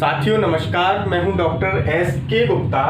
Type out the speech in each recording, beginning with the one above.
साथियों नमस्कार, मैं हूं डॉक्टर एस के गुप्ता।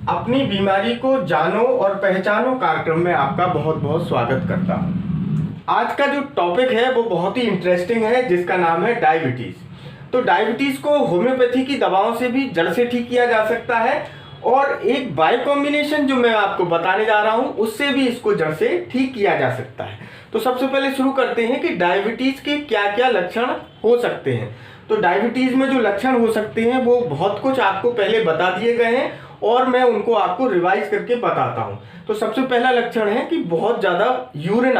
अपनी बीमारी को जानो और पहचानो कार्यक्रम में आपका बहुत बहुत स्वागत करता हूं। आज का जो टॉपिक है वो बहुत ही इंटरेस्टिंग है, जिसका नाम है डायबिटीज़। तो डायबिटीज़ को होम्योपैथी की दवाओं से भी जड़ से ठीक किया जा सकता है और एक बायो कॉम्बिनेशन जो मैं आपको बताने जा रहा हूं उससे भी इसको जड़ से ठीक किया जा सकता है। तो सबसे पहले शुरू करते हैं कि डायबिटीज़ के क्या क्या लक्षण हो सकते हैं। तो डायबिटीज़ में जो लक्षण हो सकते हैं वो बहुत कुछ आपको पहले बता दिए गए हैं और मैं उनको आपको रिवाइज करके बताता हूं। तो सबसे पहला लक्षण है कि बहुत ज़्यादा यूरिन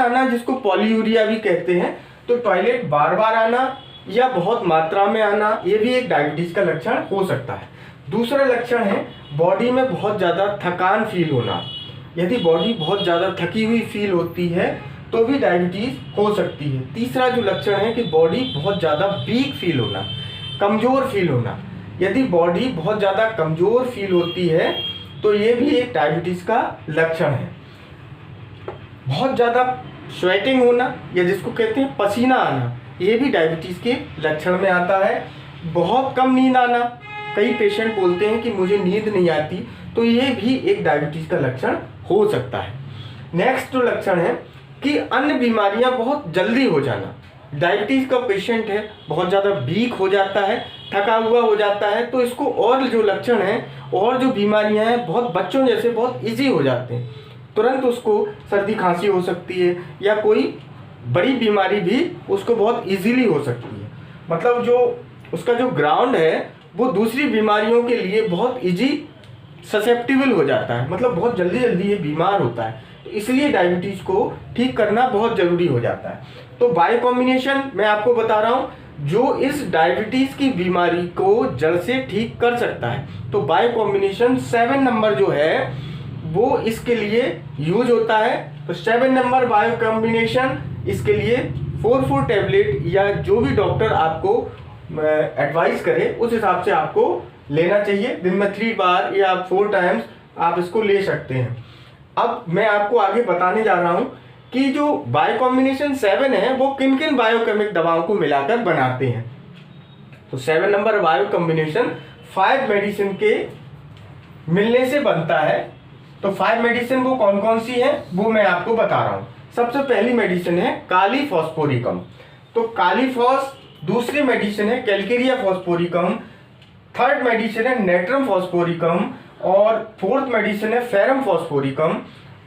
आना जिसको पॉलीयूरिया भी कहते हैं। तो टॉयलेट बार बार आना या बहुत मात्रा में आना, ये भी एक डायबिटीज़ का लक्षण हो सकता है। दूसरा लक्षण है बॉडी में बहुत ज़्यादा थकान फील होना। यदि बॉडी बहुत ज़्यादा थकी हुई फील होती है तो भी डायबिटीज़ हो सकती है। तीसरा जो लक्षण है कि बॉडी बहुत ज़्यादा वीक फील होना, कमज़ोर फील होना। यदि बॉडी बहुत ज़्यादा कमज़ोर फील होती है तो ये भी एक डायबिटीज़ का लक्षण है। बहुत ज़्यादा स्वेटिंग होना या जिसको कहते हैं पसीना आना, ये भी डायबिटीज़ के लक्षण में आता है। बहुत कम नींद आना, कई पेशेंट बोलते हैं कि मुझे नींद नहीं आती, तो ये भी एक डायबिटीज़ का लक्षण हो सकता है। नेक्स्ट जो लक्षण है कि अन्य बीमारियां बहुत जल्दी हो जाना। डायबिटीज़ का पेशेंट है, बहुत ज़्यादा वीक हो जाता है, थका हुआ हो जाता है, तो इसको और जो लक्षण हैं और जो बीमारियां हैं बहुत बच्चों जैसे बहुत इजी हो जाते हैं। तुरंत उसको सर्दी खांसी हो सकती है या कोई बड़ी बीमारी भी उसको बहुत इजीली हो सकती है। मतलब जो उसका जो ग्राउंड है वो दूसरी बीमारियों के लिए बहुत इजी ससेप्टिबल हो जाता है, मतलब बहुत जल्दी जल्दी ये बीमार होता है। तो इसलिए डायबिटीज़ को ठीक करना बहुत ज़रूरी हो जाता है। तो बायो कॉम्बिनेशन मैं आपको बता रहा हूँ जो इस डायबिटीज़ की बीमारी को जड़ से ठीक कर सकता है। तो बायो कॉम्बिनेशन 7 नंबर जो है वो इसके लिए यूज होता है। तो 7 नंबर बायो कॉम्बिनेशन इसके लिए 4 टैबलेट या जो भी डॉक्टर आपको एडवाइस करे उस हिसाब से आपको लेना चाहिए। दिन में 3 बार या 4 टाइम्स आप इसको ले सकते हैं। अब मैं आपको आगे बताने जा रहा हूं कि जो बायो कॉम्बिनेशन 7 है वो किन किन बायोकेमिक दवाओं को मिलाकर बनाते हैं। तो 7 नंबर बायो कॉम्बिनेशन 5 मेडिसिन के मिलने से बनता है। तो 5 मेडिसिन वो कौन कौन सी है वो मैं आपको बता रहा हूं। सबसे पहली मेडिसिन है काली फॉस्फोरिकम। तो काली फॉस। दूसरी मेडिसिन है कैलकेरिया फॉस्फोरिकम। थर्ड मेडिसिन है नेट्रम फॉस्फोरिकम और फोर्थ मेडिसिन है फेरम फॉस्फोरिकम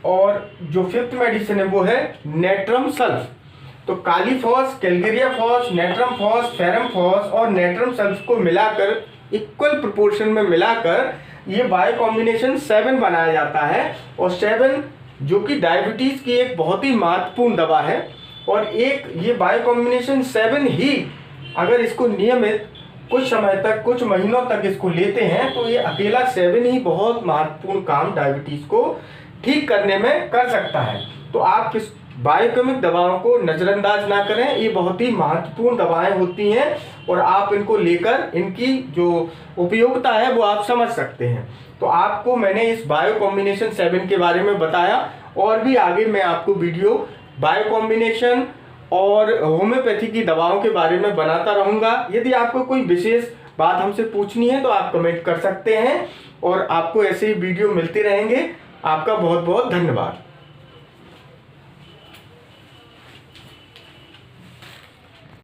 और जो फिफ्थ मेडिसिन है वो है नेट्रम सल्फ। तो kali phos, calcarea phos, natrum phos, ferrum phos और नेट्रम सल्फ को मिलाकर इक्वल प्रोपोर्शन में मिलाकर ये बायो कॉम्बिनेशन 7 बनाया जाता है। और 7 जो कि डायबिटीज़ की एक बहुत ही महत्वपूर्ण दवा है। और एक ये बायो कॉम्बिनेशन 7 ही अगर इसको नियमित कुछ समय तक, कुछ महीनों तक इसको लेते हैं तो ये अकेला 7 ही बहुत महत्वपूर्ण काम डायबिटीज़ को ठीक करने में कर सकता है। तो आप इस बायोकेमिक दवाओं को नज़रअंदाज ना करें, ये बहुत ही महत्वपूर्ण दवाएं होती हैं और आप इनको लेकर इनकी जो उपयोगिता है वो आप समझ सकते हैं। तो आपको मैंने इस बायो कॉम्बिनेशन 7 के बारे में बताया और भी आगे मैं आपको वीडियो बायो कॉम्बिनेशन और होम्योपैथी की दवाओं के बारे में बनाता रहूँगा। यदि आपको कोई विशेष बात हमसे पूछनी है तो आप कमेंट कर सकते हैं और आपको ऐसे ही वीडियो मिलते रहेंगे। आपका बहुत बहुत धन्यवाद।